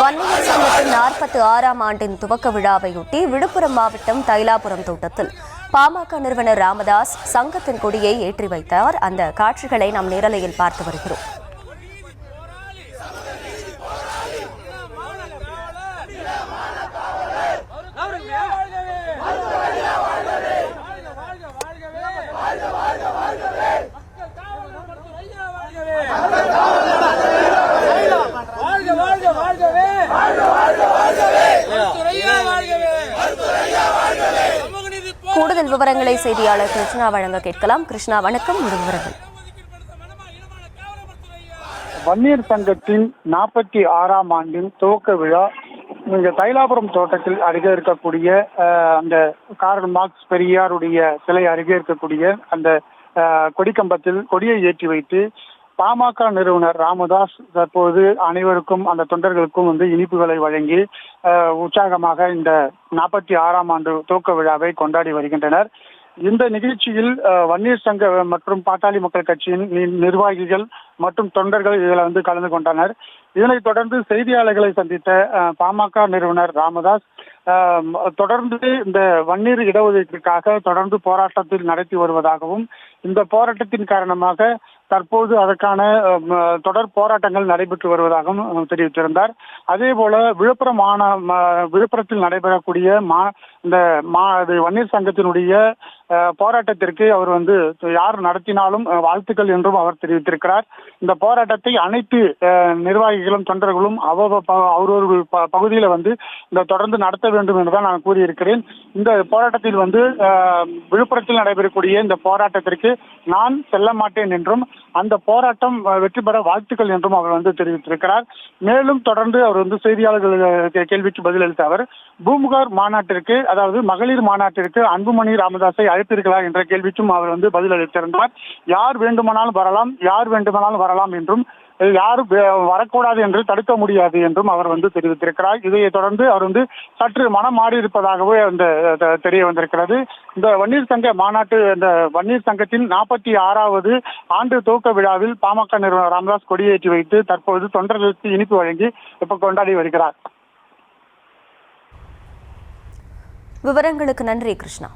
வன்னியர் சங்கத்தின் 46ஆம் ஆண்டின் துவக்க விழாவையொட்டி விழுப்புரம் மாவட்டம் தைலாபுரம் தோட்டத்தில் பாமக நிறுவனர் ராமதாஸ் சங்கத்தின் கொடியை ஏற்றி வைத்தார். அந்த காட்சிகளை நாம் நேரலையில் பார்த்து வருகிறோம். கூடுதல் விவரங்களை செய்தியாளர் கிருஷ்ணா வழங்க கேட்கலாம். கிருஷ்ணா, வணக்கம். விவரங்கள். வன்னியர் சங்கத்தின் 46ஆம் ஆண்டின் துவக்க விழா இங்க தைலாபுரம் தோட்டத்தில் அருகே இருக்கக்கூடிய அந்த கார்ல் மார்க்ஸ் பெரியாருடைய சிலை அருகே இருக்கக்கூடிய அந்த கொடிக்கம்பத்தில் கொடியை ஏற்றி வைத்து பாமக நிறுவனர் ராமதாஸ் தற்போது அனைவருக்கும் அந்த தொண்டர்களுக்கும் இனிப்புகளை வழங்கி உற்சாகமாக இந்த 46ஆம் ஆண்டு துவக்க விழாவை கொண்டாடி வருகின்றனர். இந்த நிகழ்ச்சியில் வன்னியர் சங்க மற்றும் பாட்டாளி மக்கள் கட்சியின் நிர்வாகிகள் மற்றும் தொண்டர்கள் இதில் கலந்து கொண்டனர். இதனைத் தொடர்ந்து செய்தியாளர்களை சந்தித்த பாமக நிறுவனர் ராமதாஸ் தொடர்ந்து இந்த வன்னியர் இடஒதுக்கீட்டிற்காக தொடர்ந்து போராட்டத்தில் நடத்தி வருவதாகவும் இந்த போராட்டத்தின் காரணமாக தற்போது அதற்கான தொடர் போராட்டங்கள் நடைபெற்று வருவதாகவும் தெரிவித்திருந்தார். அதே போல விழுப்புரத்தில் நடைபெறக்கூடிய இந்த வன்னியர் சங்கத்தினுடைய போராட்டத்திற்கு அவர் யார் நடத்தினாலும் வாழ்த்துக்கள் என்றும் அவர் தெரிவித்திருக்கிறார். இந்த போராட்டத்தை அனைத்து நிர்வாகிகளும் தொண்டர்களும் அவரொரு பகுதியில் இந்த தொடர்ந்து நடத்த வேண்டும் என்றுதான் நான் கூறியிருக்கிறேன். இந்த போராட்டத்தில் விழுப்புரத்தில் நடைபெறக்கூடிய இந்த போராட்டத்திற்கு நான் செல்ல மாட்டேன் என்றும் அந்த போராட்டம் வெற்றி பெற வாழ்த்துக்கள் என்றும் அவர் தெரிவித்திருக்கிறார். மேலும் தொடர்ந்து அவர் செய்தியாளர்கள் கேள்விக்கு பதிலளித்த அவர் பூம்புகார் மாநாட்டிற்கு, அதாவது மகளிர் மாநாட்டிற்கு அன்புமணி ராமதாஸை அழைத்தீர்களா என்ற கேள்விக்கும் அவர் பதிலளித்திருந்தார். யார் வேண்டுமானாலும் வரலாம், யார் வேண்டுமானாலும் வரலாம் என்றும் யாரும் வரக்கூடாது என்று தடுக்க முடியாது என்றும் அவர் தெரிவித்திருக்கிறார். இதையை தொடர்ந்து அவர் சற்று மனம் மாறி இருப்பதாகவே தெரிய வந்திருக்கிறது. இந்த வன்னியர் சங்க மாநாட்டு, இந்த வன்னியர் சங்கத்தின் 46வது ஆண்டு துவக்க விழாவில் பாமக நிறுவனர் ராமதாஸ் கொடியேற்றி வைத்து தற்போது தொண்டர்களுக்கு இனிப்பு வழங்கி இப்ப கொண்டாடி வருகிறார். விவரங்களுக்கு நன்றி கிருஷ்ணா.